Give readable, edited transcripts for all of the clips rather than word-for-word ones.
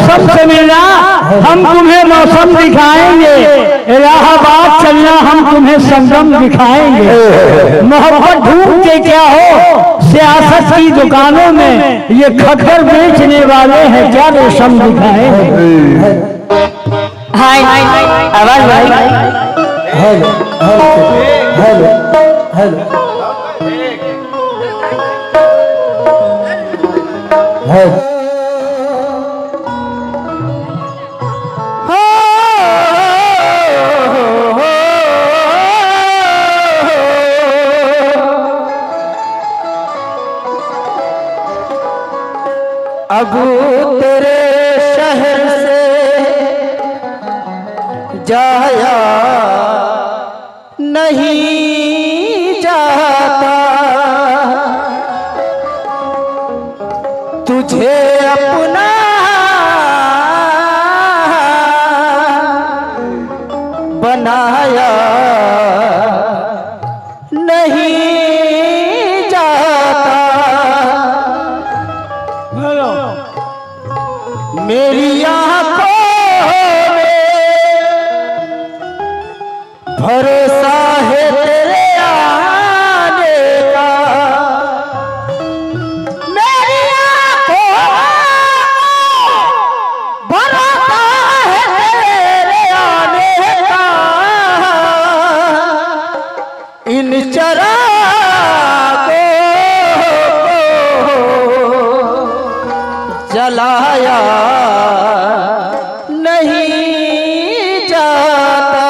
मौसम से मिलना, हम तुम्हें मौसम दिखाएंगे। इलाहाबाद चलना, हम तुम्हें संगम दिखाएंगे। मोहब्बत ढूंढते क्या हो सियासत की दुकानों में, ये खक्कर बेचने वाले हैं क्या रेशम दिखाएंगे। हाय आवाज भाई। Hello hello hello hello. अब तेरे शहर से जाया नहीं जाता, तुझे अपना बनाया नहीं जाता। मेरी आंखों में भरोसा है तेरे आने का, मेरी आंखों में भरोसा है तेरे आने का। इन चरागों को जलाया नहीं जाता।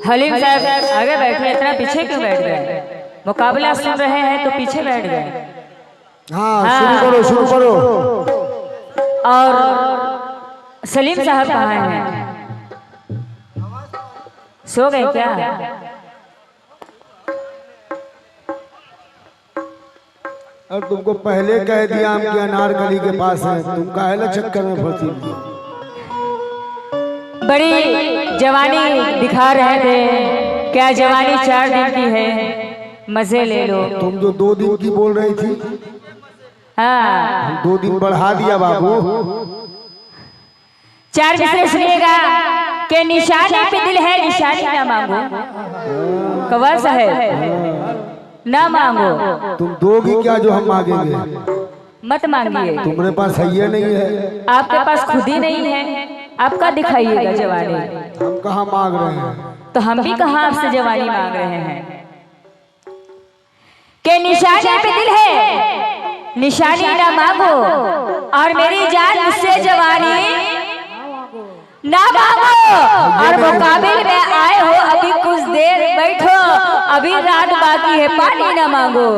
हलीम साहब आगे बैठे, इतना पीछे क्यों बैठ गए? मुकाबला सुन रहे हैं तो पीछे बैठ गए। हाँ शुरू करो। और सलीम साहब कहाँ हैं? सो गए क्या? और तुमको पहले कह दिया हम कि अनारकली के पास है, तुम काहे चक्कर में फंसी? बड़ी जवानी दिखा रहे थे, क्या जवानी 4 दिन की है, मजे ले लो। तुम जो 2 दिन की बोल रही थी, हाँ 2 दिन बढ़ा दिया बाबू। 4 मिसरे सुनिएगा कि निशानी पे दिल है, निशानी ना मांगो। कव्वाल साहब ना मांगो। तुम दोगी क्या जो हम मांगेंगे? मत मांगिए, तुम्हारे पास है नहीं है, आपके पास खुद ही नहीं है, आपका दिखाइएगा जवानी। हम कहाँ मांग रहे हैं? तो हम भी कहाँ आपसे जवानी मांग रहे हैं कि निशानी पे दिल है, निशानी ना मांगो, और मेरी जान मुझसे जवानी ना मांगो। और मुकाबिल में आए हो, अभी कुछ देर बैठो, अभी रात बाकी है, पानी ना मांगो।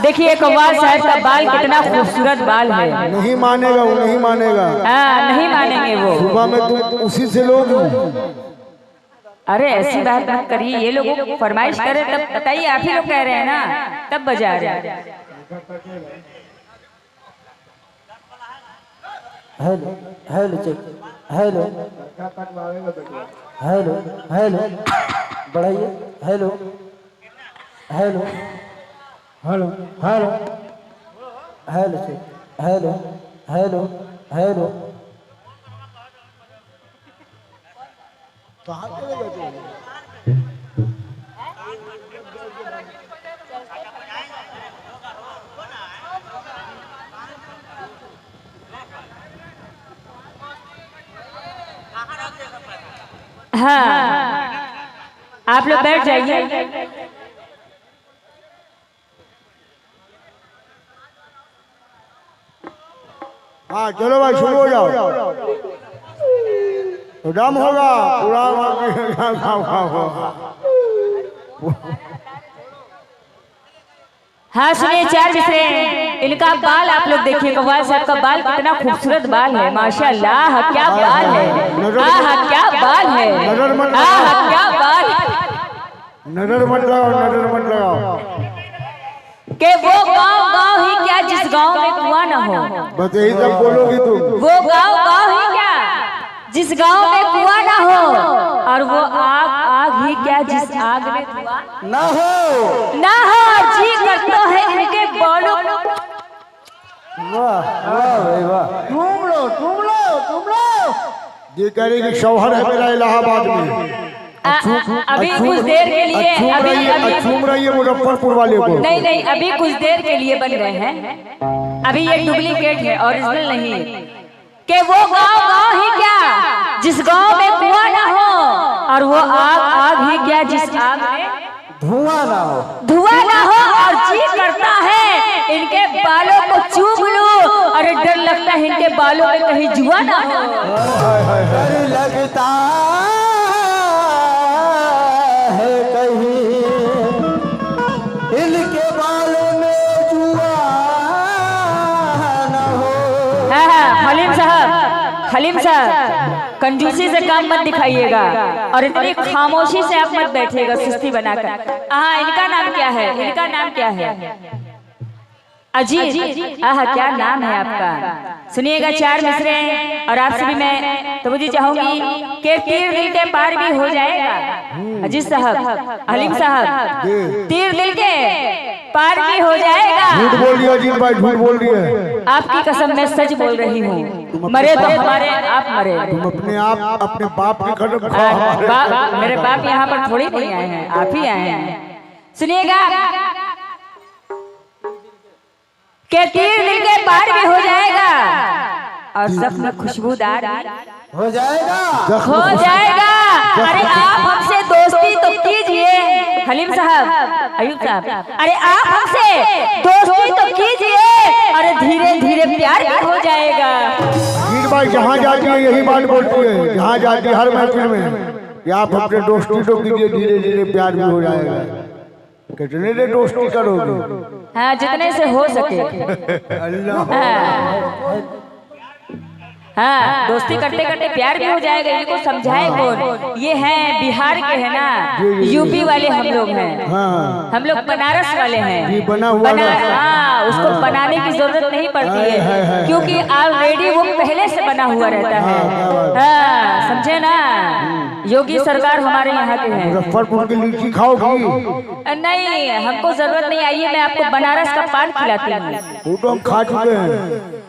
देखिए कव्वाल साहब का बाल कितना खूबसूरत बाल है। नहीं मानेगा वो, नहीं मानेगा। नहीं मानेंगे वो। सुबह में तुम उसी से लोगी। अरे ऐसी बात मत करिए, ये लोग फरमाइश करे तब बताइए, आप ही लोग कह रहे हैं ना, तब बजा रहे हैं। Hello hello check, hello hello hello बढ़ाइए, hello hello hello hello hello check, hello hello hello. कहाँ चले गए तुम? हाँ आप लोग बैठ जाइए। हाँ चलो भाई शुरू हो जाओ। डम होगा पूरा। हाँ सुनिए 4 मिसरे, इनका बाल आप लोग देखिए, कव्वाल साहब का बाल कितना खूबसूरत बाल है, माशाल्लाह क्या बाल है, क्या बाल है, क्या बाल। नजर मत लगाओ, नजर मत लगाओ। कि वो गाँव ही क्या जिस गाँव में कुआं ना हो। बस यही सब बोलोगी तुम। वो गाँव ही क्या जिस गाँव में कुआं ना हो, और वो आग ही क्या जिस आग में धुआं ना हो। जी करता है इनके बालों। वाह वाह भाई वाह। तुम लो। ये कह रही कि शौहर है मेरा इलाहाबाद में। अभी कुछ देर के लिए घूम रही है मुजफ्फरपुर वाले को। नहीं अभी कुछ देर के लिए बन रहे हैं, अभी ये डुप्लीकेट है, ओरिजिनल नहीं। कि वो गाँव ही क्या जिस गाँव में कुआं ना हो, और वो आग ही क्या जिस आग में धुआं ना हो, और जी करता है इनके बालों को चूम लूं, और डर लगता है इनके बालों में कहीं जुआ ना हो। डर लगता है कहीं इनके बालों में जुआ ना हो। हलीम साहब कंजूसी से काम मत दिखाइएगा, और इतनी खामोशी से आप मत बैठिएगा सुस्ती बनाकर। इनका नाम क्या है? अजी क्या नाम है आपका? सुनिएगा 4 मिसरे, और आपसे भी मैं तो मुझे चाहूंगी कि तीर दिल के पार भी हो जाएगा। अजीज साहब, हलीम साहब, तीर दिल के पार भी हो जाएगा। झूठ बोल रही है अजीत भाई, झूठ बोल रही है। आपकी कसम मैं सच बोल रही हूँ। मरे तो हमारे आप मरे। तुम अपने आप अपने बाप की कसम मेरे बाप यहाँ पर थोड़ी नहीं आए हैं, आप ही आए हैं। सुनिएगा के तीर दिल के पार भी हो जाएगा और जख्म खुशबूदार हो जाएगा, हो जाएगा। अरे आप हमसे दोस्ती तो कीजिए हलीम साहब, अयूब साहब, अरे आप हमसे दोस्ती तो कीजिए और धीरे धीरे प्यार भी हो जाएगा। अजीत भाई जहाँ जाती है यही बात बोलती है, जहाँ जाती है हर महफिल में कि आप अपने दोस्ती तो कीजिए, धीरे धीरे प्यार भी हो जाएगा। कितने देर दोस्ती करोगे? हाँ, जितने से हो सके। अल्लाह हाँ, दोस्ती करते करते प्यार भी हो जाएगा। इनको समझाए कौन? ये हैं बिहार के हैं ना, यूपी वाले हम लोग हैं। हाँ, हम लोग बनारस वाले हैं। बना हुआ हाँ, उसको बनाने की जरूरत नहीं पड़ती है क्योंकि ऑलरेडी वो पहले से बना हुआ रहता है। हाँ, समझे ना? योगी सरकार हमारे यहाँ के हैं। मुजफ्फरपुर की लीची खाओगी? नहीं, हमको जरूरत नहीं। आइए मैं आपको बनारस का पान खिलाती हूँ। वो तो हम खा चुके हैं।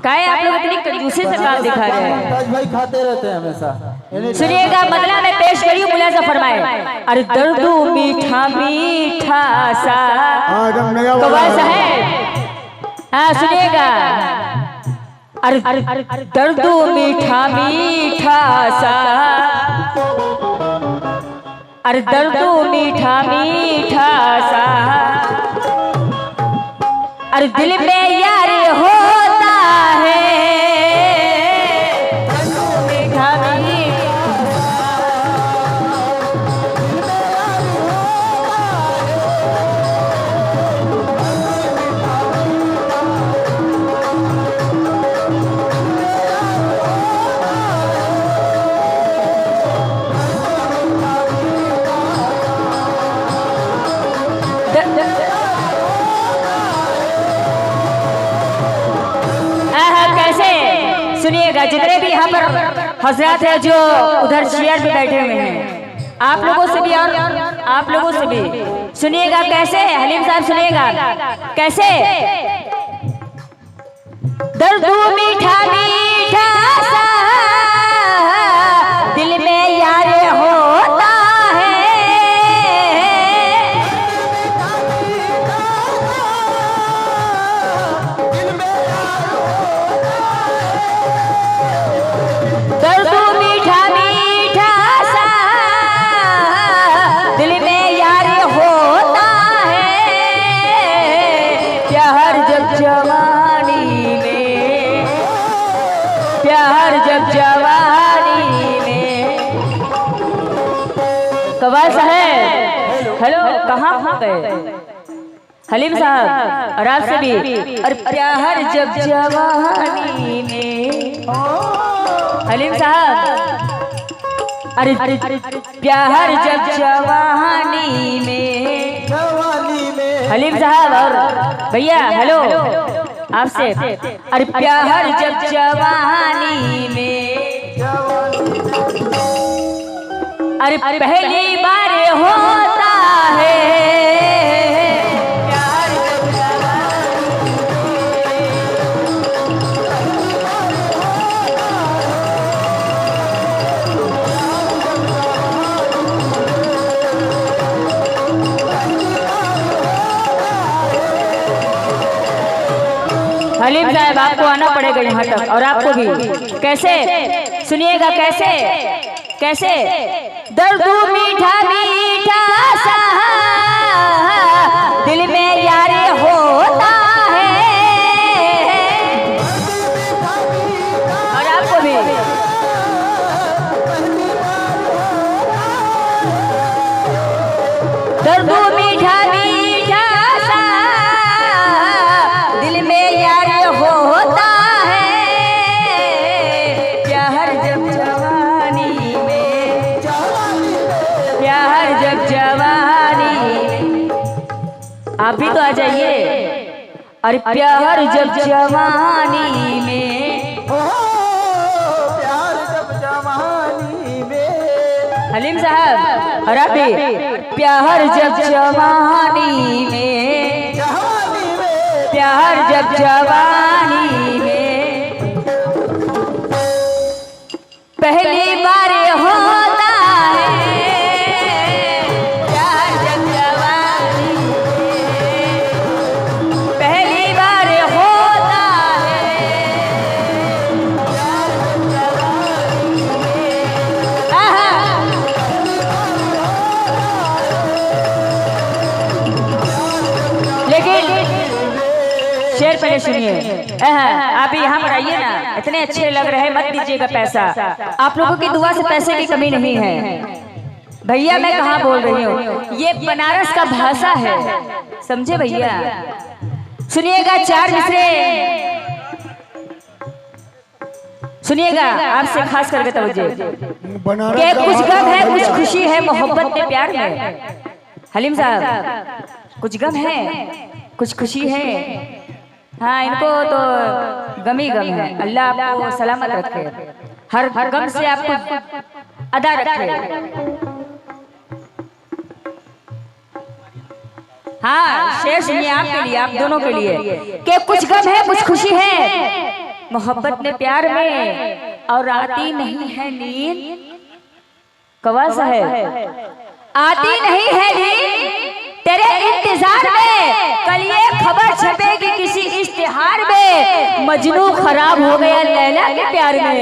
काहे आप लोग इतनी कंजूसी से काम दिखा रहे हैं? ताज भाई खाते रहते हैं हमेशा। सुनिएगा, बदला में पेश करिए मुलाजा फरमाए। अरे दर्दू मीठा मीठा सा कवाल सा है। हाँ, सुनिएगा। अरे दर्दू मीठा मीठा सा, अरे दर्दू मीठा मीठा सा, अरे दिल में यार होता है मीठा मीठा। सुनिएगा, जितने भी यहाँ पर हजरत है जो उधर चेयर पे बैठे हुए हैं, आप लोगों से भी और आप लोगों से भी सुनिएगा। कैसे हलीम साहब, सुनिएगा कैसे। दर्द मीठा मीठा सा दिल में यार होता है, दर्द मीठा मीठा सा दिल में यार होता है। प्यार जब जवानी में, प्यार जब जवानी में। कवाल साहब, हेलो, कहाँ हो गए हलीम साहब? और आपसे भी। और प्यार जब जवानी में, हलीम साहब, अरे प्यार जब जवानी में, जवानी में हलीम साहब और भैया हेलो आपसे। अरे प्यार जब जवानी में, अरे पहली बार होता है प्यार जब जवानी में। हलीम साहब, आपको आना पड़ेगा यहाँ तक, और आपको भी। कैसे सुनिएगा, कैसे कैसे। दर्द मीठा मीठा सा दिल में यार होता है, और आपको भी। दर्द मीठा मीठा सा दिल में यार होता है। प्यार जब जवानी में, प्यार जब जवानी में। आप भी तो आ जाइए। अरे प्यार जब जवानी में, प्यार जब जवानी में। हलीम साहब और आप भी। प्यार जब जवानी में, प्यार जब जवानी में पहली बार होता है, प्यार जब जवानी में पहली बार होता है, प्यार जब जवानी में। आहा। लेकिन शेर पहले सुनिए। आप यहाँ पर आइए ना, इतने अच्छे लग रहे हैं, मत दीजिएगा पैसा। आप लोगों की दुआ से पैसे की कमी नहीं है भैया। मैं कहाँ बोल रही हूँ, ये बनारस का भाषा है, समझे भैया। सुनिएगा चार मिसरे, सुनिएगा आपसे खास करके तवज्जो। के कुछ गम है, कुछ खुशी है मोहब्बत में प्यार में। हलीम साहब, कुछ गम है, कुछ खुशी है। हाँ, इनको तो गम ही गम है। अल्लाह आपको सलामत रखे, हर गम से आपको अदा रखे। हाँ, शेर सुनिए आपके लिए, आप दोनों के लिए। कि कुछ गम है, कुछ खुशी है मोहब्बत में प्यार में, और आती नहीं है नींद। कवासा है, आती नहीं है नींद तेरे इंतजार में, कल ये खबर छपेगी किसी इश्तिहार में, मजनू खराब हो गया लैला के प्यार में।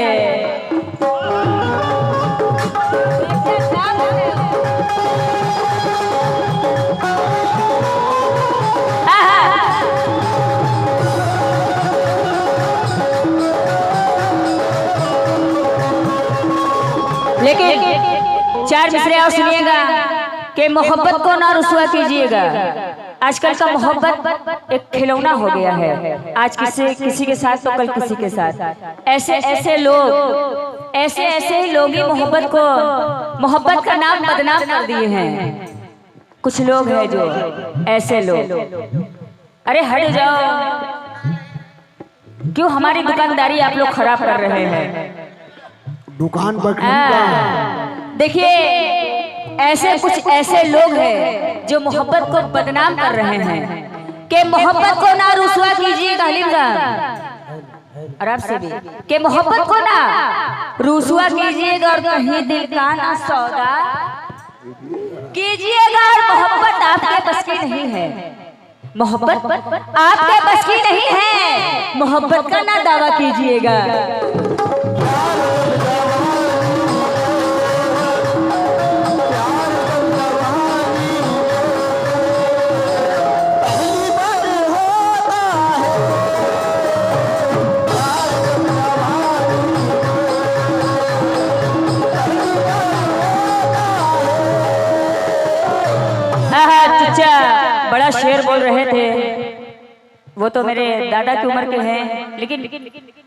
लेकिन चार मिसरे और सुनिएगा कि मोहब्बत को ना रुसवा कीजिएगा। आजकल का मोहब्बत एक खिलौना हो गया है। आज किसी के साथ तो कल किसी के साथ। ऐसे ऐसे ही लोग ही मोहब्बत का नाम बदनाम कर दिए हैं। कुछ लोग हैं जो ऐसे लोग, अरे हट जाओ, क्यों हमारी दुकानदारी आप लोग खराब कर रहे हैं। दुकान पर देखिए, कुछ ऐसे लोग हैं जो मोहब्बत को बदनाम कर रहे हैं। कि मोहब्बत को ना रुसवा कीजिएगा हलीम साहब, और आपसे भी, कि मोहब्बत को ना रुसवा कीजिएगा और कहीं दिल का ना सौदा कीजिएगा। और मोहब्बत आपके बस की नहीं है, मोहब्बत आपके बस की नहीं है, मोहब्बत का ना दावा कीजिएगा। बड़ा शेर बोल रहे थे, वो तो मेरे दादा की उम्र के हैं, लेकिन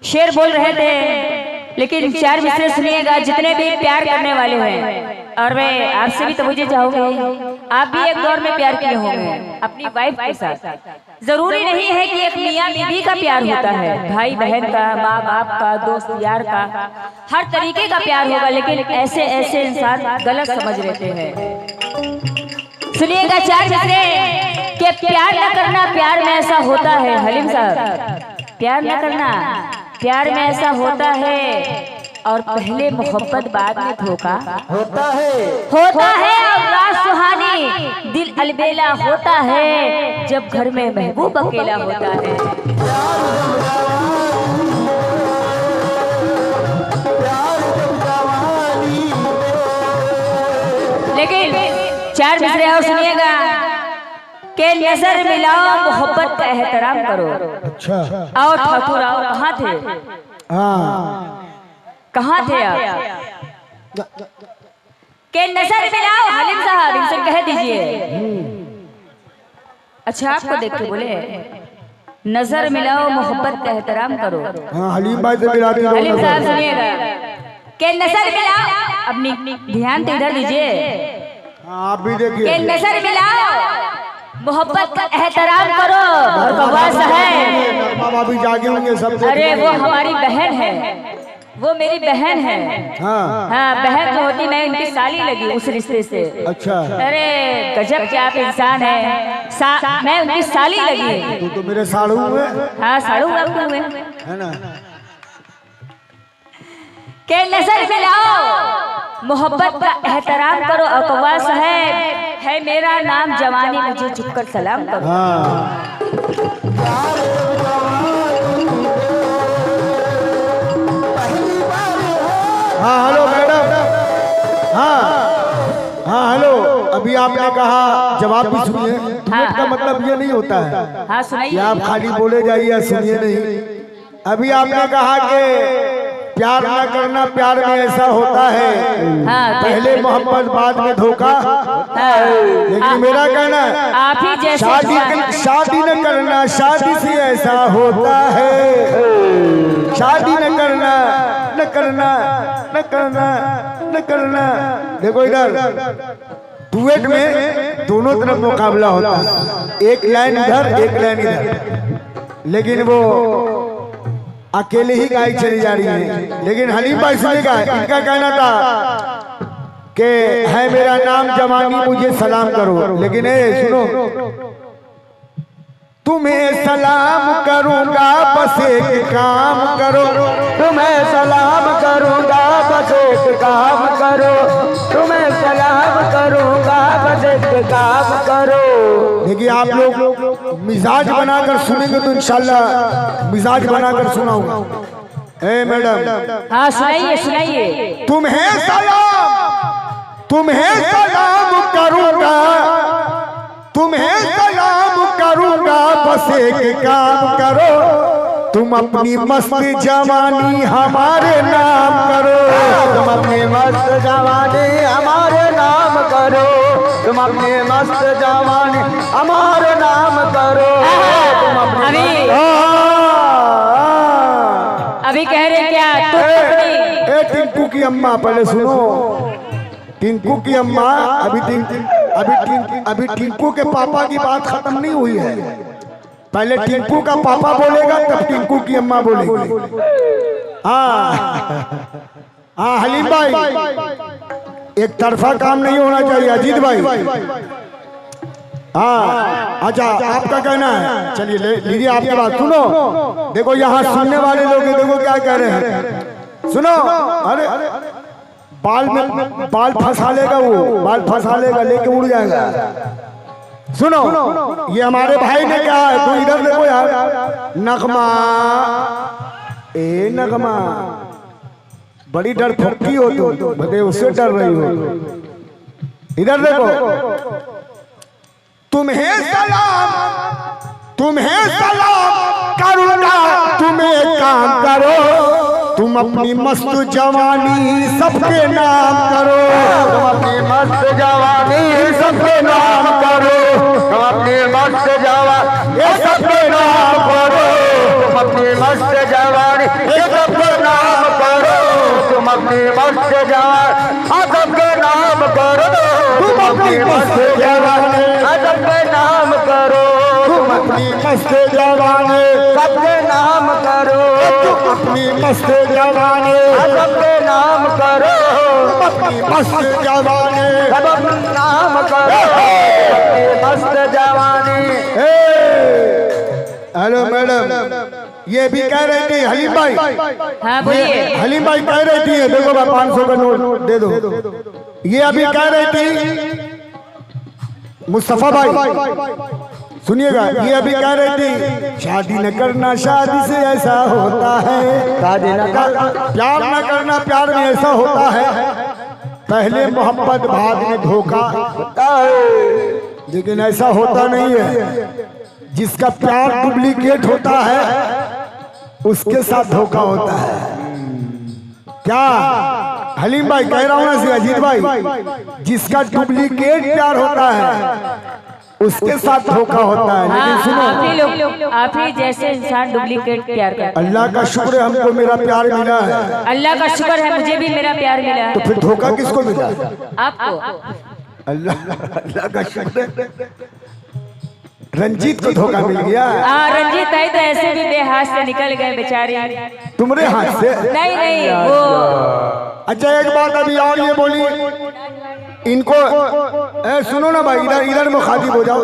शेर बोल रहे थे। लेकिन चार मिसरे सुनिएगा, जितने भी प्यार करने वाले हैं, और मैं आपसे भी तो मुझे चाहूंगी, आप भी एक दौर में प्यार किए होंगे अपनी वाइफ के साथ। जरूरी नहीं है कि एक मियाँ बीवी का प्यार होता है, भाई बहन का, माँ बाप का, दोस्त यार का, हर तरीके का प्यार होगा। लेकिन ऐसे ऐसे इंसान गलत समझ लेते हैं। सुनिएगा चार मिसरे कि प्यार न करना प्यार में ऐसा होता है। हलीम साहब, प्यार न करना प्यार में ऐसा होता है, और पहले मोहब्बत बाद में धोखा होता है और रात सुहानी दिल अलबेला होता है, जब घर में महबूब अकेला होता है। लेकिन चार मिसरे और सुनिएगा कि नजर मिलाओ मोहब्बत का एहतराम करो। अच्छा, और ठाकुर आओ, कहाँ थे? कहाँ थे आप? कि नजर मिलाओ हलीम साहब, इनसे कह दीजिए। अच्छा, आपको देख के बोले नजर मिलाओ मोहब्बत का एहतराम करो। हलीम भाई से मिलाती रहो। हलीम साहब सुनिएगा कि नजर मिलाओ, अपनी ध्यान तो इधर दीजिए। आप भी देखिए कि नजर मिलाओ मोहब्बत का एहतराम करो। और बकवास है, बाबा भी जागे होंगे सब। अरे वो हमारी बहन है, वो मेरी बहन है। हाँ हाँ बहन तो होती, मैं इनकी साली लगी उस रिश्ते से। अच्छा, अरे गजब के आप इंसान है। मैं उनकी साली लगी। तू तो मेरे साड़ू हुए हाँ साड़ू आपके हुए है ना। के नजर मिलाओ, मोहब्बत का एहतराम करो। अकवा साहब है मेरा नाम, जवानी मुझे झुककर सलाम करो। हाँ हाँ हेलो मैडम। हाँ हाँ हेलो, अभी आपने कहा जवाब भी सुनिए। डुएट का मतलब ये नहीं होता है हाँ कि सुनाइए। आप खाली बोले जाइए, सुनिए नहीं। अभी आपने कहा कि प्यार ना करना, प्यार में ऐसा होता है हाँ पहले मोहब्बत बाद में धोखा। लेकिन मेरा कहना है आप ही जैसे शादी न करना, शादी से ऐसा होता है। शादी न करना, न करना, न करना, न करना। देखो इधर डुएट में दोनों तरफ मुकाबला होता है, एक लाइन इधर एक लाइन इधर, लेकिन वो अकेले ही गाय चली जा रही है। लेकिन हलीम भाई सुनेगा, इनका कहना था कि है मेरा नाम जवानी मुझे सलाम करो। लेकिन सुनो, तुम्हें सलाम करूंगा बस एक काम करो। तुम्हें सलाम करूंगा बस एक काम करो। तुम्हें सलाम करूंगा बस एक काम करो। देखिए आप लोग मिजाज बनाकर सुनेंगे तो इंशाल्लाह मिजाज बनाकर सुनाऊंगा। ए मैडम, हाँ सुनाइए सुनाइए। तुम्हें सलाम करूंगा, तुम्हें सलाम करूंगा बस एक काम करो। तुम अपनी मस्त जवानी हमारे नाम करो। तुम अपनी मस्त जवानी हमारे नाम करो। तुम अपनी मस्त जवानी हमारे नाम करो। तुम अपनी अभी कह रहे क्या ए टिंकू की अम्मा, पहले सुनो। टिंकू की अम्मा, अभी टिंकू के पापा की बात खत्म नहीं हुई है। पहले टिंकू का पापा बोलेगा तब टिंकू की अम्मा बोलेगी। हाँ हाँ हलीम भाई, एक तरफा काम नहीं होना चाहिए। अजीत भाई, हाँ अच्छा आपका कहना है, चलिए लीजिए आपकी बात सुनो। देखो यहाँ सुनने वाले लोग देखो क्या कह रहे हैं, सुनो। अरे बाल फंसा लेगा, वो बाल फंसा लेगा, लेके उड़ जाएगा। सुनो, ये हमारे भाई ने कहा है, तो इधर देखो यार। नगमा, ए नगमा, बड़ी डर फक्की हो तो बते, उससे डर रही हो। इधर देखो, तुम्हें सलाम करूंगा, तुम्हें काम करो। तुम अपनी मस्त जवानी सबके नाम करो। तुम अपनी मस्त जवानी सबके नाम करो। तुम अपनी मस्त जवानी सबके नाम करो। तुम अपनी मस्त जवानी सबके नाम करो। तुम अपनी मस्त जवानी सबके नाम करो। तुम अपनी मस्त जवानी सबके नाम करो। तुम अपनी मस्त जवानी सबके नाम करो। तुम अपनी मस्त जवानी सबके नाम करो। अपनी मस्त जवानी सबके नाम करो। अपनी मस्त जवानी। हेलो मैडम, ये भी कह रही थी हलीम भाई। हाँ बोलिए। हलीम भाई कह रही थी, देखो भाई 500 का नोट दे दो। ये अभी कह रही थी मुस्तफा भाई, सुनिएगा। ये अभी कह रही थी शादी न करना, शादी से ऐसा होता है। शादी न करना, प्यार न करना, प्यार में ऐसा होता है। पहले मोहब्बत बाद में धोखा। लेकिन ऐसा होता नहीं है। जिसका प्यार डुप्लीकेट होता है उसके साथ धोखा होता है। क्या हलीम भाई कह रहा हूं ना सी अजीत भाई, जिसका डुप्लीकेट प्यार होता है उसके साथ धोखा होता है। लेकिन सुनो, आप ही जैसे इंसान डुप्लीकेट प्यार करते हैं। अल्लाह का शुक्र है हमको मेरा प्यार मिला है। अल्लाह का शुक्र है मुझे भी मेरा प्यार मिला है। तो फिर धोखा किसको मिला? आपको। अल्लाह का शुक्र है। रंजीत को धोखा मिल गया। रंजीत आई तो ऐसे भी बेहास से निकल गए बेचारी। तुम्हारे हाथ से? नहीं नहीं वो। अच्छा एक बात अभी और ये बोली इनको सुनो ना भाई, इधर इधर मुखातिब हो जाओ।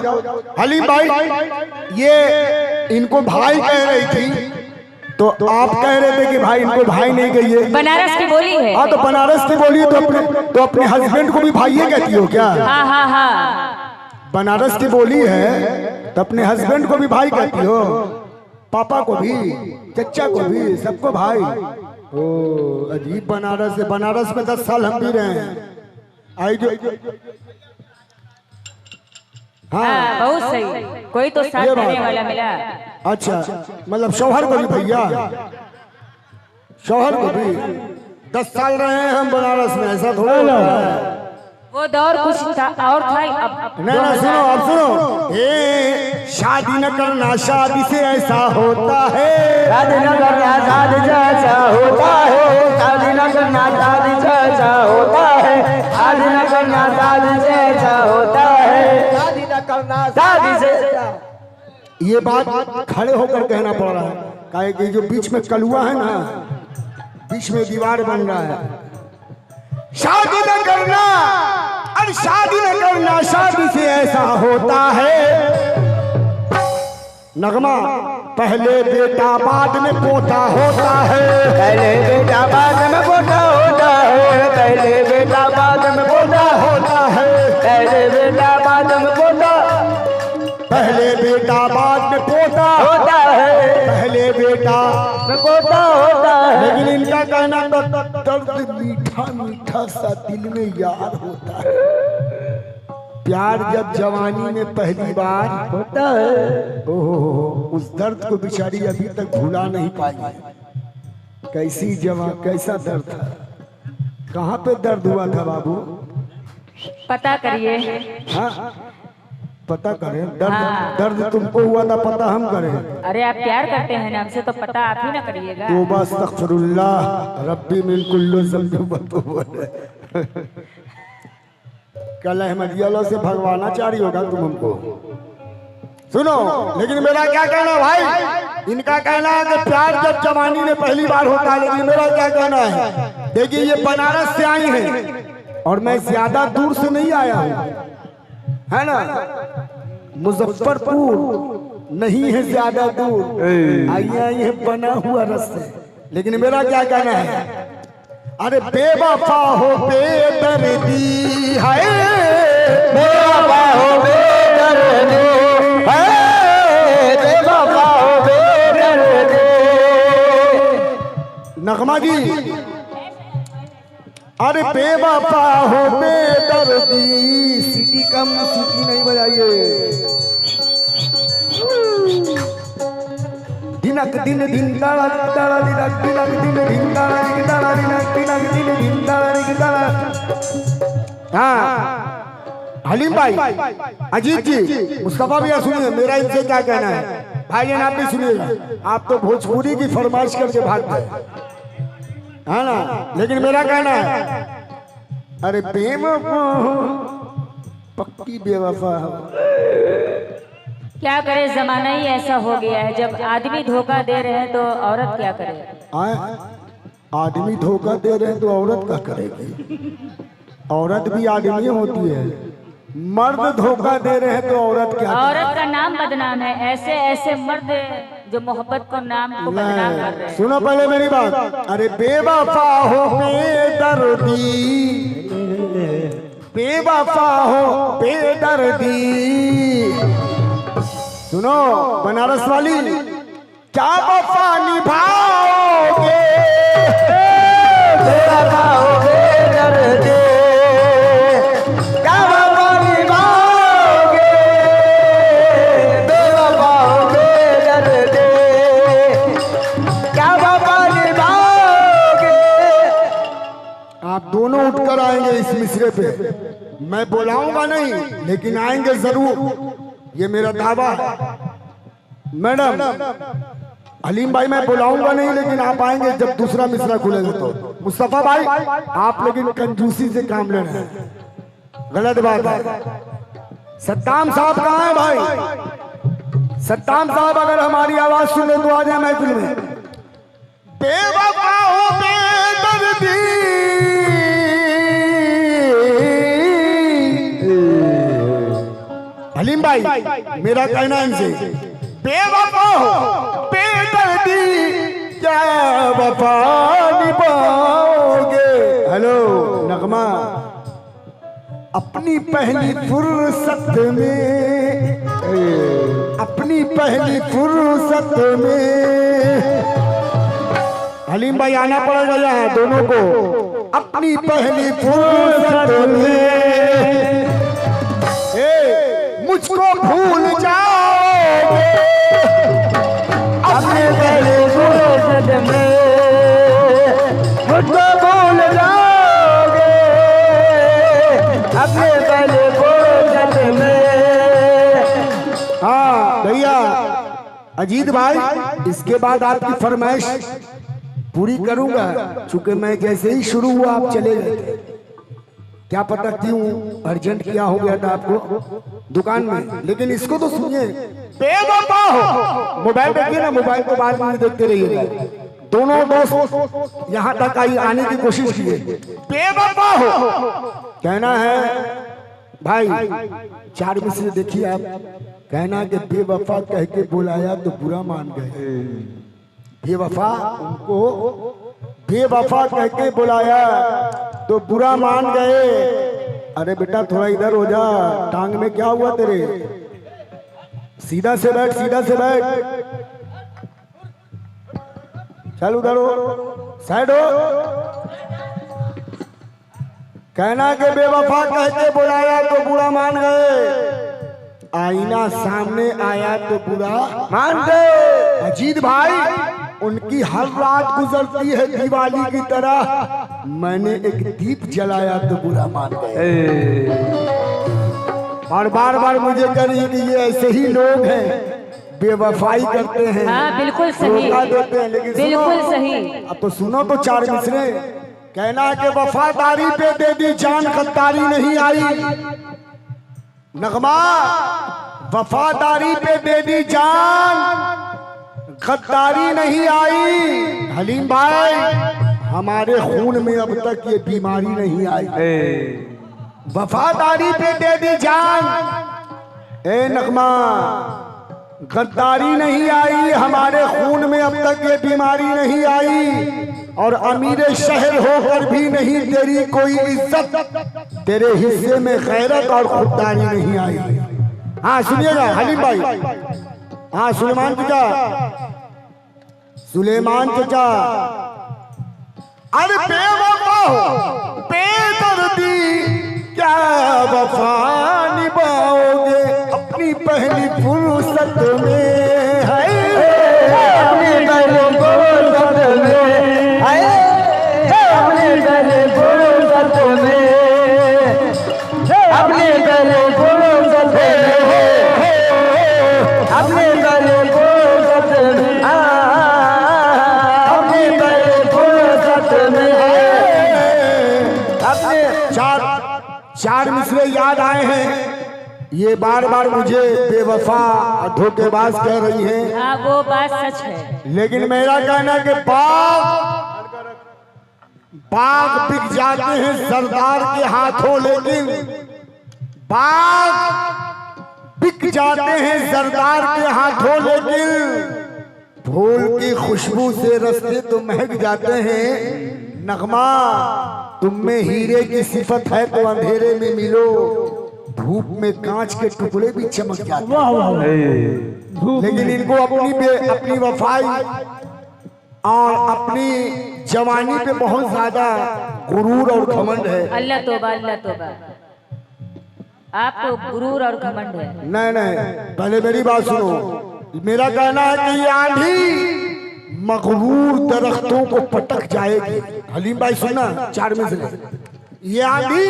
हलीम भाई ये इनको भाई कह रही थी तो आप कह रहे थे कि भाई इनको भाई नहीं कहिए। बनारस की बोली है। हाँ तो बनारस की बोली तो अपने हस्बैंड को भी भाई कहती हो क्या? हाँ हाँ हाँ बनारस की बोली है तो अपने हस्बैंड को भी भाई कहती हो, पापा को भी, चचा को भी, सबको भाई। ओ अजीब बनारस है। बनारस में 10 साल हम भी रहे हैं। आई जो हाँ बहुत सही, कोई तो साथ देने वाला मिला। अच्छा मतलब शौहर को भी भैया, शौहर को भी 10 साल रहे हैं हम बनारस में, ऐसा थोड़ा ना। वो दौर कुछ था और था। अब नहीं ना सुनो, अब सुनो। शादी न करना शादी से ऐसा होता है, शादी न करना शादी से ऐसा होता है, शादी न करना शादी से ऐसा होता है, शादी न करना शादी से ऐसा होता है, शादी न करना शादी से। ये बात खड़े होकर कहना पड़ रहा है, काहे कि जो बीच में कलुआ है ना, बीच में दीवार बन रहा है। शादी न करना, अरे शादी न करना शादी से ऐसा होता है। नगमा पहले बेटा बाद में पोता होता है, पहले बेटा बाद में पोता होता है, पहले बेटा बाद में पोता होता है, पहले बेटा बाद में पोता, पहले बेटा बाद में पोता होता है, पहले बेटा में पोता होता है। लेकिन इनका कहना तो दर्द मीठा मीठा सा दिल में यार होता है। प्यार जब जवानी में पहली बार होता है, ओह उस दर्द को बेचारी अभी तक भुला नहीं पाई है। कैसी जवान, कैसा दर्द था, कहाँ पे दर्द हुआ था बाबू? पता करिए। हाँ पता करें। दर्द दर्द तुमको हुआ था, पता हम करें? अरे आप प्यार करते हैं ना हमसे तो पता आप ही ना करिएगा। तौबा अस्तगफिरुल्लाह रब्बी मिन कुल्लि ज़ंबिन। कल अहमदिया से भगवानाचारी होगा तुम हमको। सुनो लेकिन मेरा क्या कहना भाई, इनका कहना है कि प्यार जब जवानी में पहली बार होता है, लेकिन मेरा क्या कहना है, देखिए ये बनारस से आई हैं और मैं ज्यादा दूर से नहीं आया हूँ, है ना, मुजफ्फरपुर नहीं है ज्यादा दूर, आई है बना हुआ रास्ते। लेकिन मेरा क्या कहना है, अरे बेवफा हो बेदर्दी है, बेवफा हो बेदर्दी है, बेवफा हो बेदर्दी। नगमा जी अरे बेवफा हो बेदर्दी, सीटी कम, सीटी नहीं बजाइए। दिनक दिन दिन दाड़ा दाड़ा दिनक दिनक दिन दिन दाड़ा दाड़ा दिनक दिनक दिन दिन दाड़ा दाड़ा। हाँ हलीम भाई, अजीत जी, मुस्तफा भैया सुनिए, मेरा इनसे क्या कहना है भाई, आप भी सुनिएगा। आप तो भोजपुरी की फरमाइश करके भागते हैं, है ना, लेकिन मेरा कहना है अरे बेवफा पक्की बेवफा। क्या करे, जमाना ही ऐसा हो गया है, जब आदमी धोखा दे रहे हैं तो औरत क्या करे। आदमी धोखा दे रहे हैं तो औरत क्या करेगी? औरत भी आदमी होती है। मर्द धोखा दे रहे हैं तो औरत क्या? औरत का नाम बदनाम है। ऐसे ऐसे मर्द जो मोहब्बत को नाम को बदनाम कर रहे हैं। सुनो पहले मेरी बात, अरे बेवफा हो बेदर्दी, बेवफा हो बेदर्दी। सुनो बनारस वाली, क्या वफा निभाओगे, बेवफा हो बेदर्दी, क्या वफा निभाओगे, बेवफा हो बेदर्दी, क्या वफा निभाओगे। आप दोनों उठकर आएंगे इस मिसरे पे, मैं बुलाऊंगा नहीं लेकिन आएंगे जरूर, ये मेरा दावा है। मैडम हलीम भाई मैं बुलाऊंगा नहीं लेकिन आप आएंगे जब दूसरा मिसरा खुलेगा तो। मुस्तफा भाई आप लेकिन कंजूसी से काम ले रहे हैं, गलत बात है। सद्दाम साहब कहाँ है भाई? सत्ताम साहब अगर हमारी आवाज सुने तो आ जाए महफिल में। बेवफा हो बेदर्दी हलीम भाई, मेरा कहना इनसे, बेवफा हो बेदर्दी क्या वफा निभाओगे। हेलो नगमा, अपनी पहली फुर्सत में, अपनी पहली फुर्सत में, हलीम भाई आना पड़ेगा यहाँ दोनों को, अपनी पहली फुर्सत में मुझको भूल जाओगे, अपने पहले फुर्सत में मुझको भूल जाओगे, अपने पहले फुर्सत में। हाँ भैया अजीत भाई, इसके बाद आपकी फरमाइश पूरी करूंगा, चूंकि मैं जैसे ही शुरू हुआ आप चले गए। क्या पता क्यों अर्जेंट क्या हो गया था आपको दुकान में, लेकिन इसको तो सुनिए। बेवफा हो, मोबाइल देखिए ना, मोबाइल को बाद में देखते रहिएगा। दोनों दोस्त यहाँ तक आने की कोशिश किए। बेवफा हो कहना है भाई, 4 मिसरे देखिए आप, कहना कि बेवफा कह के बुलाया तो बुरा मान गए। बेवफा, उनको बेवफा कह के बुलाया तो बुरा मान गए। अरे बेटा थोड़ा इधर हो जा, टांग में क्या हुआ तेरे, सीधा से बैठ, सीधा से बैठ, चल उधर हो, साइड हो। कहना के बेवफा कह के बुलाया तो बुरा मान गए, आईना सामने आया तो बुरा मान गए। अजीत भाई, उनकी हर रात गुजरती है दिवाली की तरह, मैंने एक दीप जलाया तो बुरा मान गए। और बार बार मुझे करिए कि ये ऐसे ही लोग हैं, बेवफाई करते हैं। हाँ बिल्कुल सही, देते हैं, लेकिन बिल्कुल सही। अब तो सुनो तो 4 मिसरे। कहना कि वफादारी पे दे दी जान, गद्दारी नहीं आई। नगमा, वफादारी पे दे दी जान, गद्दारी नहीं आई। हलीम भाई, हमारे खून में अब तक ये बीमारी नहीं आई। वफादारी पे दे दी जान, ए नगमा, गद्दारी नहीं आई, हमारे खून में अब तक ये बीमारी नहीं आई। और अमीर शहर होकर भी नहीं तेरी कोई इज्जत, तेरे हिस्से में गैरत और खुददारी नहीं आई। हाँ सुनिएगा हलीम भाई, हाँ सुलेमान चाचा, सुलेमान चाचा, अरे बेवफा हो बेदर्दी क्या वफा निभाओगे, अपनी पहली फुर्सत में है, अपनी पहली फुर्सत में है, अपनी पहली फुर्सत में, अपनी पहली फुर्सत में, अपनी पहली फुर्सत में, अपनी पहली फुर्सत में। अपने 4 मिसरे याद आए हैं, ये बार बार मुझे बेवफा धोखेबाज कह रही हैं। हाँ वो बात सच है, लेकिन मेरा कहना कि बाग बिक जाते हैं सरदार के हाथों, लेकिन बाग बिक जाते हैं सरदार के हाथों, लेकिन फूल की खुशबू से रास्ते तो महक जाते हैं। नगमा, तुम में हीरे की सिफत है तो अंधेरे में मिलो, धूप में कांच के टुकड़े भी चमक जाते हैं। लेकिन इनको अपनी वफाई और अपनी जवानी पे बहुत ज्यादा गुरूर और घमंड है। अल्लाह तौबा, अल्लाह तौबा, आपको गुरूर और घमंड है। नहीं, पहले मेरी बात सुनो। मेरा कहना है कि ये आंधी मगरूर दरख्तों को पटक जाएगी। हलीम भाई सुनना, 4 में से, ये आंधी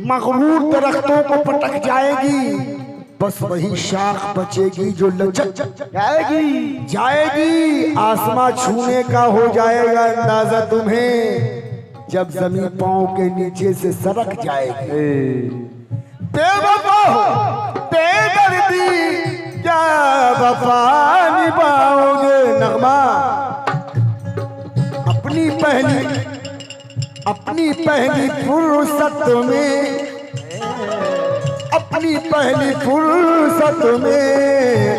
मगरूर दरख्तों को पटक जाएगी, बस वही शाख बचेगी जो लचक जाएगी। आसमां छूने का हो जाएगा अंदाजा तुम्हें, जब जमीन पांव के नीचे से सरक जाएगी। बेवफा हो बेदर्दी क्या अपनी पहली फुर्सत में, अपनी पहली फुर्सत में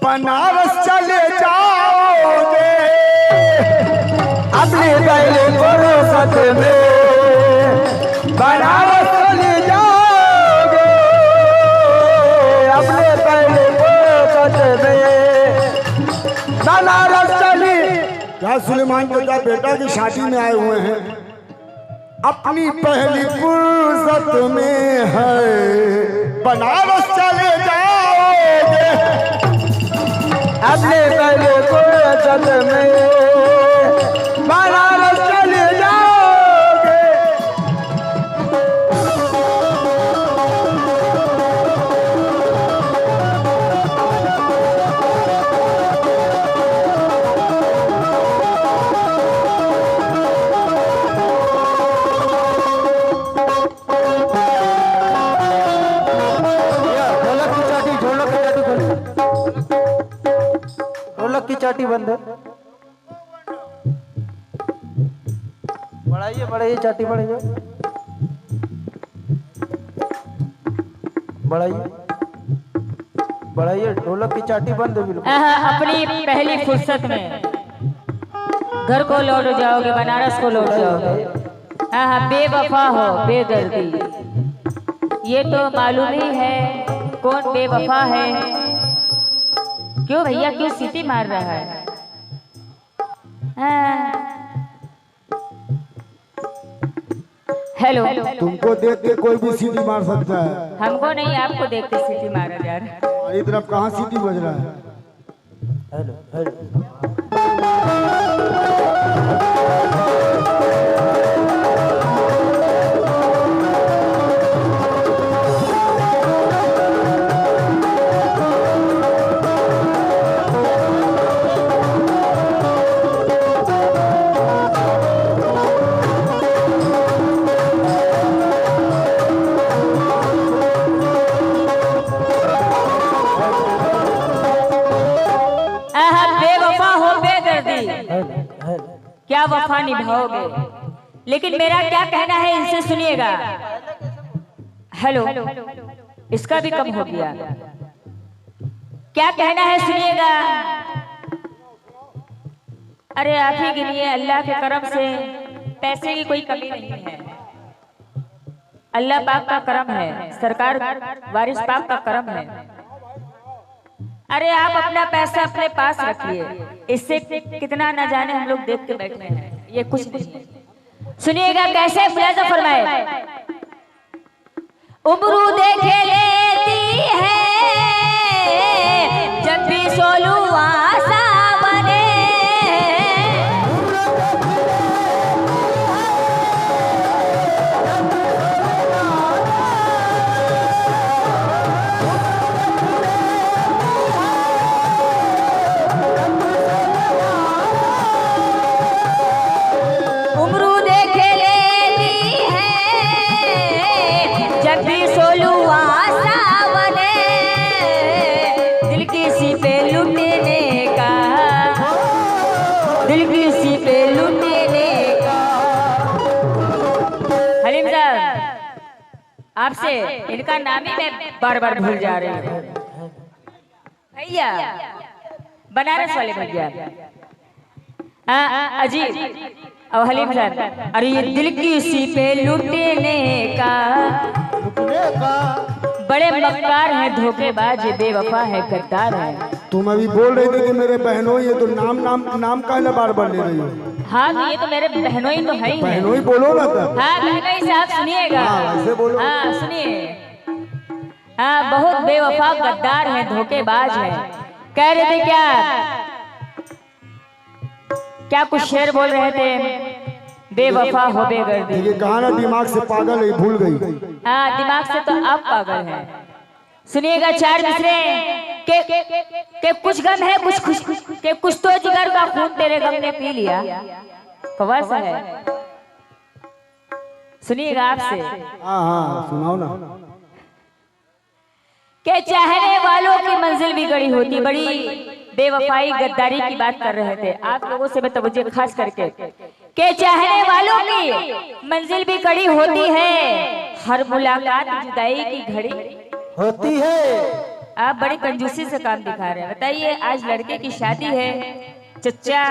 बनारस चले जाओगे। अपनी पहली फुर्सत में बनारस चले जाओगे। अपने पहली फुर्सत में बनारस चली। क्या सुलेमान का बेटा की शादी में आए हुए हैं? अपनी पहली फुर्सत में है बनारस चले जाओगे। अपने पहले फुर्सत में बनारस चले जाओगे। ढोलक की चाटी बंद है। बढ़ाइए बढ़ाइए चाटी बढ़ाइए बढ़ाइए बढ़ाइए। ढोलक की चाटी बंद है बिल्कुल। अपनी पहली फुर्सत में घर को लौट जाओगे, बनारस को लौट जाओगे। हाँ, बेवफा हो बेदर्दी, ये तो मालूम ही है कौन बेवफा है। क्यों भैया, क्यों सीटी मार रहा है? हेलो, तुमको देख के कोई भी सीटी मार सकता है। हमको नहीं, आपको देख के सीटी मारा जा रहा है। हमारी तरफ कहाँ सीटी बज रहा है? Hello hello. क्या वफा निभाओगे? लेकिन मेरा क्या कहना है, इनसे सुनिएगा। हेलो, इसका भी कम हो गया। क्या कहना है सुनिएगा। अरे आप ही के लिए अल्लाह के करम से पैसे की कोई कमी नहीं है। अल्लाह पाक का करम है, सरकार वारिस पाक का करम है। अरे आप अपना पैसा अपने पास रखिए, इससे कितना न जाने हम लोग देख के बैठे हैं, ये कुछ नहीं है। सुनिएगा कैसे मुलाजा फरमाए। उम्रू देखे लेती है जब भी सोलू आसा बने। आपसे इनका नाम ही मैं बार बार भूल जा रही हूँ भैया, बनारस वाले भैया अजीब और हलीम साहब। अरे ये दिल किसी पे लुटने का, बड़े मक्कार है, धोखेबाज, बेवफा है, गद्दार है। तुम अभी बोल रहे थे कि मेरे बहनों, ये तो नाम काहे बार बार ले रही हो? हाँ, तो ये तो मेरे बहनों ही तो है ही। बहनों ही बोलो ना तब। हाँ बहनों ही साहब, सुनिएगा। ऐसे बोलो। हाँ सुनिए। हाँ, बहुत बेवफा, गद्दार है, धोखेबाज है। कह रहे थे क्या कुछ शेर बोल रहे थे। बेवफा हो बेदर्दी। ये गाना दिमाग से पागल है, भूल गई। हाँ, दिमाग से तो आप पागल हैं। सुनिएगा चार मिसरे के कुछ गम है कुछ खुश के कुछ तो जिगर का खून तेरे गम ने पी लिया। कवासा है, सुनिएगा आपसे। हाँ सुनाओ ना। के चाहने वालों की मंजिल भी गड़ी होती। बड़ी बेवफाई गद्दारी की बात कर रहे थे आप लोगों से मैं तवज्जो खास करके के चाहने वालों की मंजिल भी कड़ी होती है, हर मुलाकात जुदाई की घड़ी होती है। आप बड़ी कंजूसी से काम दिखा रहे हैं। बताइए, आज लड़के की शादी है चचा,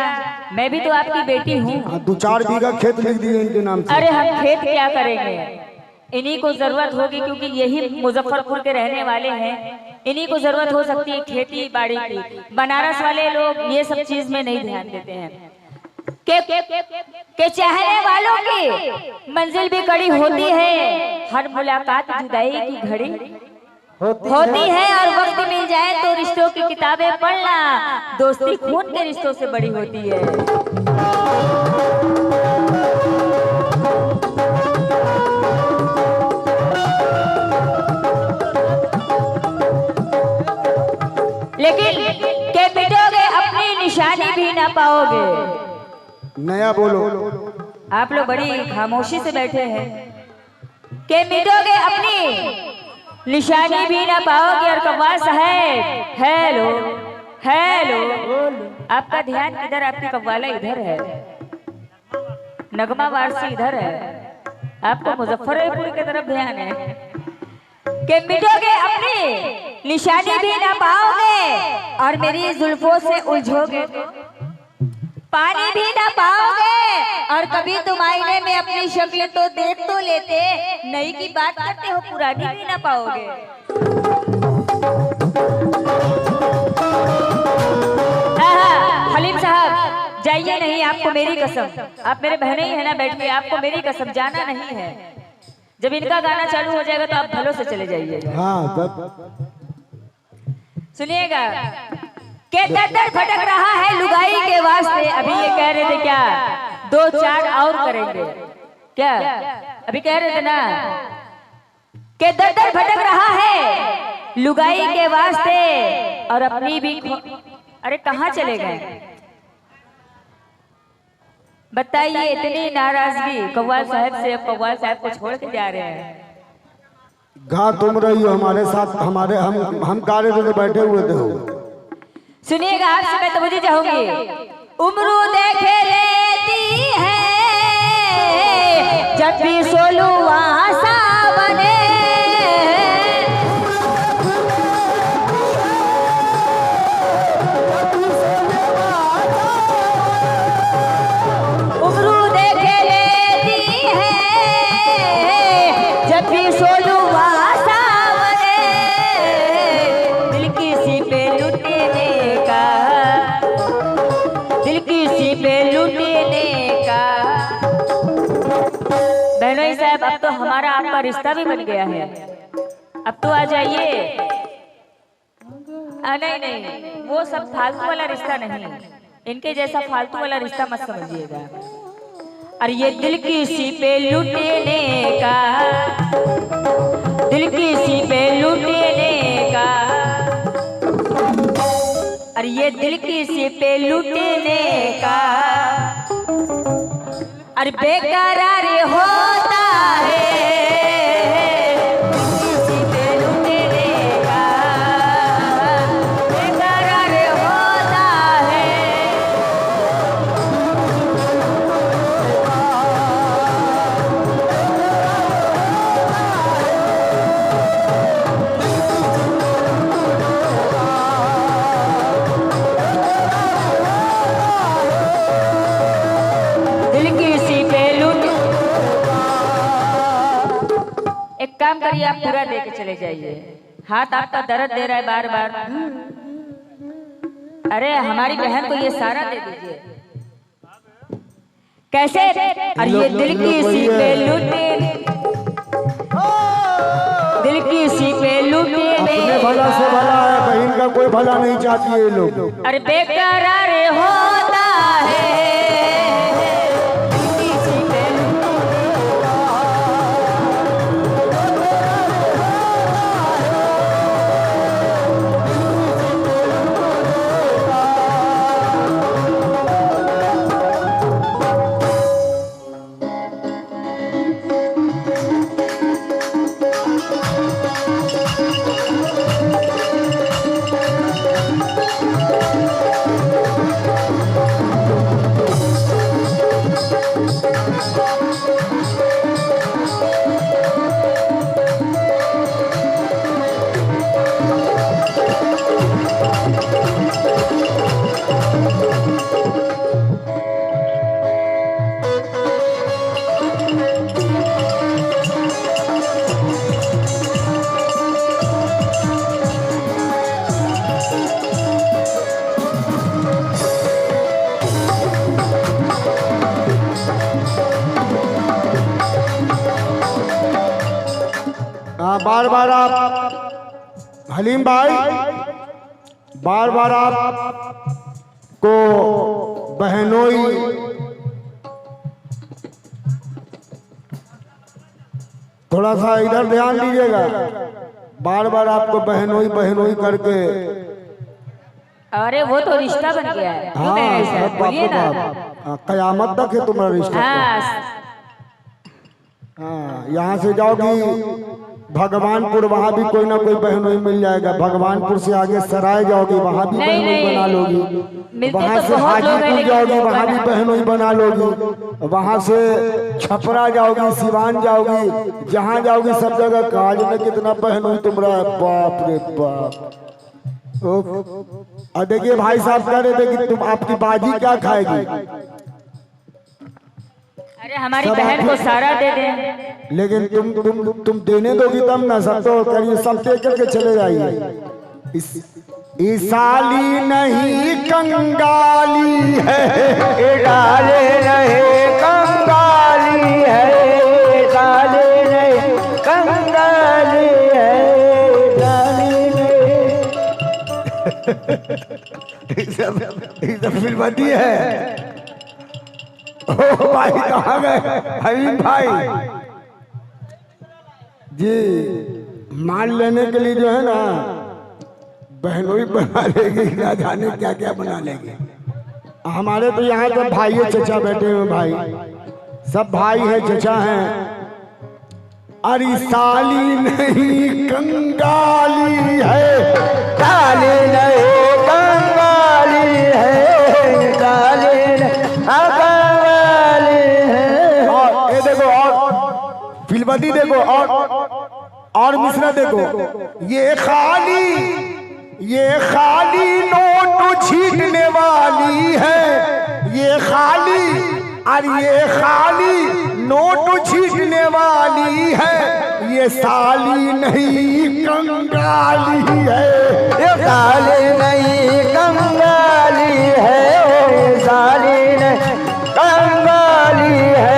मैं भी तो आपकी बेटी हूँ। 2-4 बीघा खेत लिख दिए इनके नाम से। अरे हम खेत क्या करेंगे, इन्हीं को जरूरत होगी क्योंकि यही मुजफ्फरपुर के रहने वाले हैं, इन्हीं को जरूरत हो सकती है खेती बाड़ी की। बनारस वाले लोग ये सब चीज में नहीं ध्यान देते हैं। के चाहने वालों की मंजिल भी कड़ी होती है, हर मुलाकात जुदाई की घड़ी होती है, और वक्त मिल जाए तो रिश्तों की किताबें पढ़ना, दोस्ती खून के रिश्तों से बड़ी होती है। लेकिन के मिटोगे अपनी निशानी भी ना पाओगे। नया बोलो। आप लोग बड़ी खामोशी से बैठे हैं। के मिटोगे अपनी निशानी भी ना पाओगे। और कव्वाल साहब, हेलो हेलो, आपका ध्यान इधर, आपकी कव्वाला इधर है, नगमा वारसी इधर है, आपको मुजफ्फरपुर की तरफ ध्यान है। के मिटोगे अपनी निशानी भी ना पाओगे, और मेरी जुल्फों से उलझोगे पानी भी ना पाओगे। और कभी तुम आईने में अपनी शक्ल तो देख तो लेते, नई की बात करते हो, पुरानी भी ना पाओगे। हलीम साहब जाइए नहीं, आपको मेरी कसम, आप मेरे बहने ही है ना, बैठिए, आपको मेरी कसम जाना नहीं है। जब इनका गाना चालू हो जाएगा तो आप भलों से चले जाइएगा। हाँ तब सुनिएगा, के दर भटक रहा है लुगाई के वास्ते। अभी ये कह रहे थे क्या 2-4 और करेंगे क्या, अभी कह रहे थे ना, के दर भटक रहा है लुगाई के वास्ते, और अपनी भी अरे कहाँ चले गए बताइए, इतनी नाराजगी कव्वाल साहब से, कव्वाल साहब को छोड़ के जा रहे हैं। गा तुम रही हो हमारे साथ, हमारे हम कार्य में बैठे हुए थे। सुनिएगा, आपसे मैं तो मुझे चाहूंगी, उम्र देखे लेती है जब भी सोलुआ सा बने, उम्र देखे लेती है जब भी सोलुआ सा बने, दिल किसी पे लुटने का, दिल किसी पे लुटने का। बहनोई साहब, अब तो हमारा आपका रिश्ता भी बन गया है, अब तो आ जाइए। नहीं नहीं, वो सब फालतू वाला रिश्ता नहीं, इनके जैसा फालतू वाला रिश्ता मत समझिएगा। और ये दिल किसी पे लुटने का, दिल किसी पे लुटने का, और ये दिल किसी पे लुटने का, और बेकरार होता है किसी पे लुटने का, बेकरार होता है। एक काम करिए, आप पूरा दे के चले जाइए। हाथ आपका दर्द दे रहा है बार बार, अरे हमारी बहन को ये सारा दे दीजिए। कैसे? और ये दिल की पे लुटे, दिल की पे लुटे, अपने भला से भला है, बहन का कोई भला नहीं चाहती है लोग। अरे बेकरार होता है बार बार आप हलीम भाई, बार बार आप को बहनोई थोड़ा सा इधर ध्यान दीजिएगा। बार बार आपको बहनोई बहनोई करके, अरे वो तो रिश्ता बन गया है। क्यों कह रहे हैं सर? बोलिए ना। कयामत तक है तुम्हारा रिश्ता। हाँ, यहाँ से जाओगी भगवानपुर, वहाँ भी कोई ना कोई बहनोई मिल जाएगा। भगवानपुर से आगे सराय जाओगी, वहाँ भी बहनोई बना लोगी। वहाँ से हाजीपुर जाओगी, वहाँ भी बहनोई बना लोगी। वहाँ से छपरा जाओगी, सिवान जाओगी, जहाँ जाओगी सब जगह काज में कितना बहनोई तुम्हारा। बाप रे बाप। और देखिए भाई साहब कह रहे थे कि तुम आपकी बाजी क्या खाएगी। अरे हमारी बहन को सारा दे दे। लेकिन तुम देने दोगी तब ना। सब तो करिए, सब दे करके चले जाइए। इस साली नहीं कंगाली है, डाले नहीं कंगाली है, डाले नहीं कंगाली है, डाले नहीं। सब फिल्मती है। ओ भाई कहाँ गए हलीम भाई जी। माल लेने के लिए जो है ना बहनोई बना लेगी, ना जाने क्या क्या बना लेगी। हमारे तो यहाँ तो भाई है, चचा बैठे हुए भाई, सब भाई है, चचा हैं। अरे साली नहीं कंगाली है, डाले नहीं कंगाली है, डाले नहीं देखो और फिल्मती देखो और मिश्रा देखो। ये खाली नोट छीटने वाली है, ये खाली, अरे ये खाली नोट छीटने वाली है। ये साली नहीं कंगाली है, ये साली नहीं कंगाली है, ये साली नहीं कंगाली है,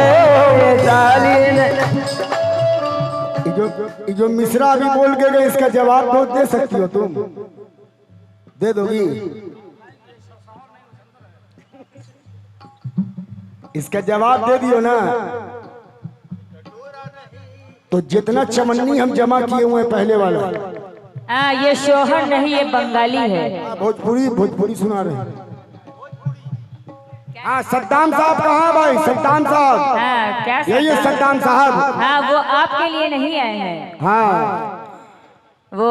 ये साली नहीं। जो मिश्रा अभी बोल के गए, इसका जवाब तो दे सकती हो तुम, दे दोगी? इसका जवाब दे दियो ना। तो जितना चमन्नी हम जमा किए हुए हैं पहले वाला। ये शोहर नहीं, ये बंगाली है। भोजपुरी सुना रहे हैं। हाँ, सद्दाम साहब कहाँ भाई? सद्दाम साहब। हाँ, क्या यही है सद्दाम साहब। हाँ, वो आपके लिए नहीं आए हैं। हाँ, वो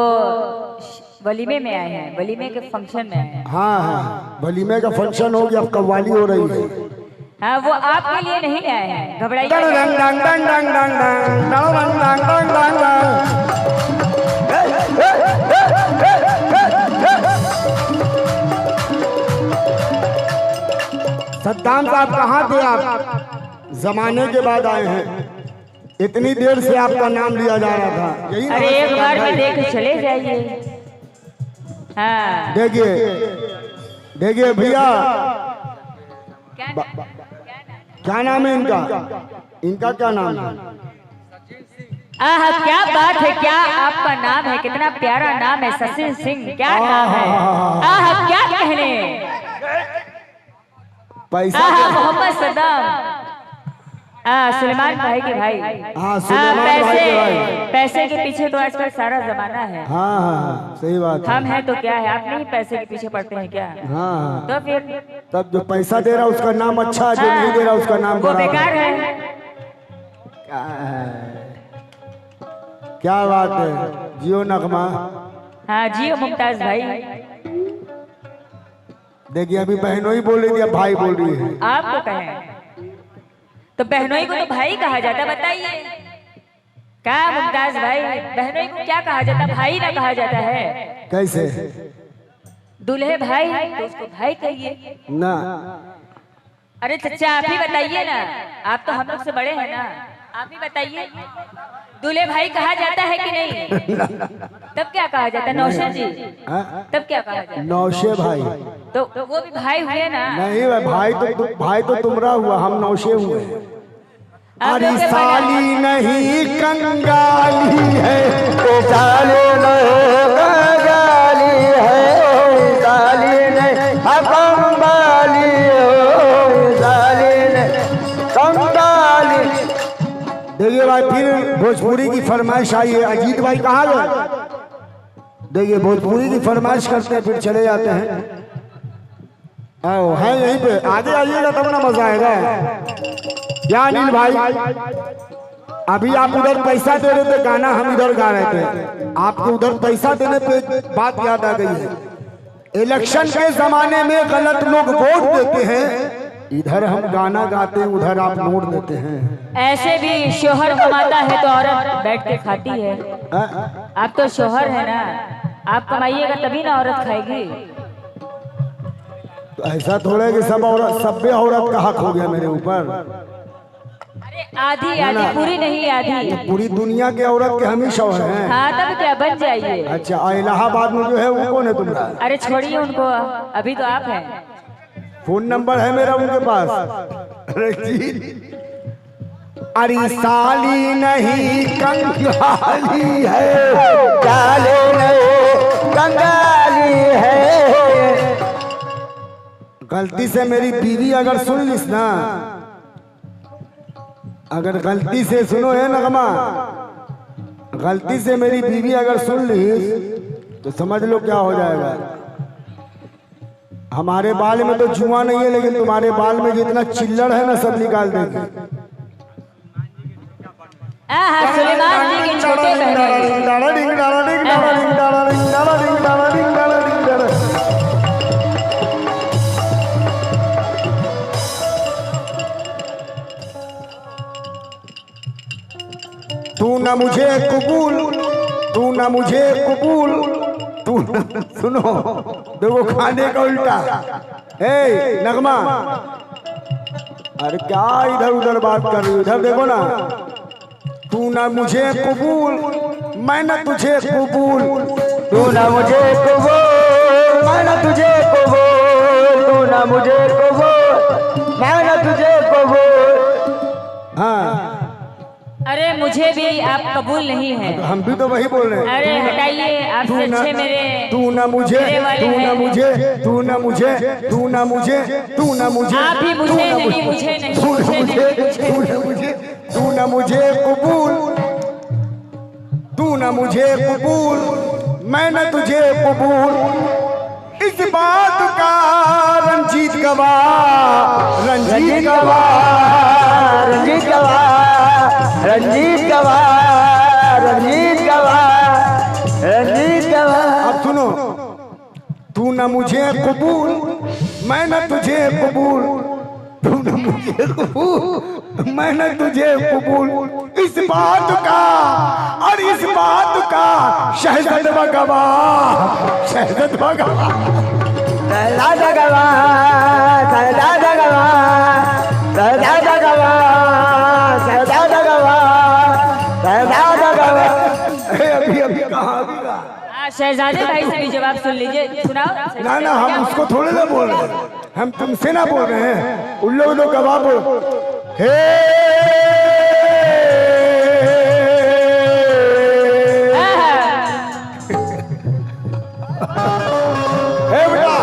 वलीमे में आए हैं, वलीमे के फंक्शन में आए हैं। हाँ, वलीमे का फंक्शन हो गया, अब कव्वाली हो रही है। हाँ, वो आपके लिए नहीं आए हैं, घबराइए। सद्दाम साहब कहाँ थे आप? जमाने के बाद आए हैं। इतनी देर से आपका नाम लिया जा रहा था। यही अरे एक बार में देख चले जाइए। हाँ, देखिए भैया, क्या नाम है इनका? इनका क्या नाम है? क्या बात है, क्या आपका नाम है? कितना प्यारा नाम है, सचिन सिंह। क्या नाम है? क्या कहने। पैसा मोहम्मद सद्दाम। सुलेमान भाई के भाई। सुलेमान भाई के भाई। पैसे के पीछे तो आजकल सारा जमाना है। हाँ, सही बात है। हम हैं तो क्या है, आप नहीं पैसे के पीछे पड़ते हैं क्या? हाँ, तो फिर तब जो पैसा दे रहा उसका नाम अच्छा है, जो नहीं दे रहा उसका नाम वो बेकार है। क्या बात है, जियो नगमा। हाँ, जियो मुमताज भाई। देखिए अभी बहनोई बोल रही थी, अब भाई बोल रही है। आपको कहें तो बहनोई को तो भाई कहा जाता, बताइए क्या मुमताज भाई? बहनोई को क्या कहा जाता? भाई ना कहा जाता है? कैसे? दूल्हे भाई तो उसको भाई कहिए ना। अरे चचा आप ही बताइए ना, आप तो हम लोग से बड़े हैं ना, आप ही बताइए। दूल्हे भाई कहा जाता है कि नहीं? तब क्या कहा जाता है? नौशे जी, तब क्या कहा जाता है? नौशे भाई। तो वो भी भाई हुए ना? नहीं भाई तो तुम्हारा हुआ, हम नौशे हुए। अरे साली नहीं कंगाली है, ओ साली नहीं कंगाली है, ओ साली नहीं कंगाली हो, साली नहीं कंगाली। देखिए भाई फिर भोजपुरी की फरमाइश आई है। अजीत भाई कहाँ गए? देखिए भोजपुरी की फरमाइश करते हैं फिर चले जाते हैं। आओ है यहीं पे, आगे आइएगा तब ना मजा आएगा। क्या अनिल भाई, अभी आप उधर पैसा दे रहे थे, गाना हम इधर गा रहे थे, आपको उधर पैसा देने पे बात याद आ गई है। इलेक्शन के जमाने में गलत लोग वोट देते हैं, इधर हम गाना गाते हैं, उधर आप नोट देते हैं। ऐसे भी शोहर कमाता है तो औरत बैठ के खाती है। आप तो शोहर है ना, आप कमाइएगा तभी ना औरत खाएगी। तो ऐसा थोड़ा है कि सब औरत, सब औरत का हक हो गया मेरे ऊपर। अरे आधी आधी, पूरी नहीं आधी। पूरी दुनिया के औरत के हम ही शौहर हैं। हाँ तब क्या, बन जाइए। अच्छा, इलाहाबाद में जो है वो कौन है तुम्हारा? अरे छोड़िए उनको, अभी तो आप हैं। फोन नंबर है मेरा उनके पास। अरे जी, अरे साली नहीं कंगाली है, साली नहीं कंगाली है। गलती से मेरी बीवी अगर सुन लिस ना, अगर गलती से सुनो है नगमा, गलती से मेरी बीवी अगर सुन ली तो समझ लो क्या हो जाएगा। हमारे बाल में तो जुआ नहीं है, लेकिन तुम्हारे बाल में जितना चिल्लड़ है ना सब निकाल देंगे। सुलेमान जी के छोटे तू न मुझे कबूल, तू न मुझे कबूल, तू सुनो, देखो खाने का उल्टा। ए नगमा, अरे क्या इधर उधर बात कर रही हो, इधर देखो ना। तू न मुझे कबूल, मैं न तुझे कबूल, तू न मुझे कबूल, मैं न तुझे कबूल, तू न मुझे कबूल, मैं न तुझे कबूल। हाँ, अरे मुझे भी आप कबूल नहीं है। हम भी तो वही बोल रहे हैं। अरे हटाइए, आपसे अच्छे मेरे तू न मुझे, तू न मुझे, तू न मुझे, तू न मुझे, तू न मुझे, आप भी मुझे नहीं, मुझे नहीं, तू न मुझे, तू न मुझे, तू न मुझे कबूल, तू न मुझे कबूल, मैं न तुझे कबूल। इस बात का रंजीत गवाह, रंजीत गवाह, रंजीत गवाह, रंजीत गवाह, रंजीत गवाह, रंजीत गवाह। अब सुनो, तू न मुझे कबूल, मैं न तुझे कबूल, तू न मुझे कबूल, मैं न तुझे कबूल। इस बात का और इस बात का शहजाद गवाह, शहजाद गवाह, शहजादा गवाह, शहजादा गवाह, शहजादा गवाह, शहजादा गवाह, शहजादा गवाह। अभी अभी कहाँ अभी शहजादे भाई से भी जवाब सुन लीजिए, सुनाओ। ना ना, हम उसको थोड़े ना बोल रहे हैं, हम तुमसे ना बोल रहे हैं, उन लोगों को गवाह बोल। हे बेटा,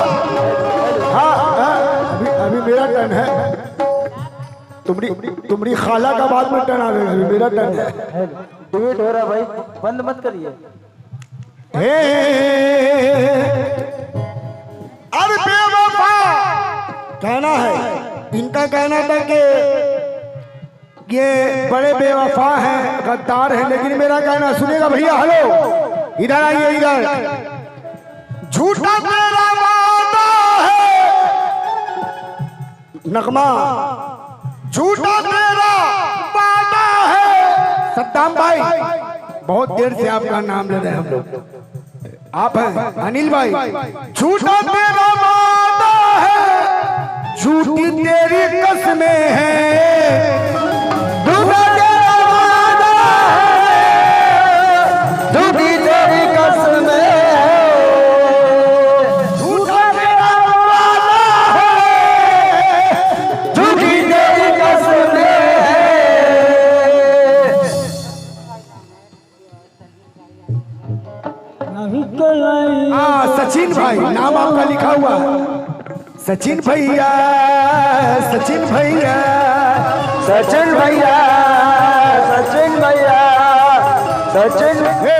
हाँ हाँ, अभी मेरा टर्न है। तुम्हारी खाला का बाद में टर्न आएगा, अभी मेरा टर्न है। डिबेट हो रहा भाई, बंद मत करिए। अरे बेवफा कहना है, इनका कहना था कि ये बड़े बेवफा हैं, गद्दार हैं, लेकिन मेरा कहना सुनेगा भैया। हेलो, इधर आइए, इधर। झूठा तेरा वादा है नगमा, झूठा तेरा वादा है। सद्दाम भाई, बहुत देर से आपका नाम ले रहे हैं हम लोग, आप हैं अनिल भाई। झूठा तेरा वादा है, झूठी तेरी कसमें हैं, झूठा तेरा वादा है, झूठी तेरी कसमें हैं, झूठा तेरा वादा है, झूठी तेरी कसमें हैं, हाँ सचिन भाई, नाम आपका लिखा हुआ है सचिन भैया, सचिन भैया, सचिन भैया, सचिन भैया, सचिन हे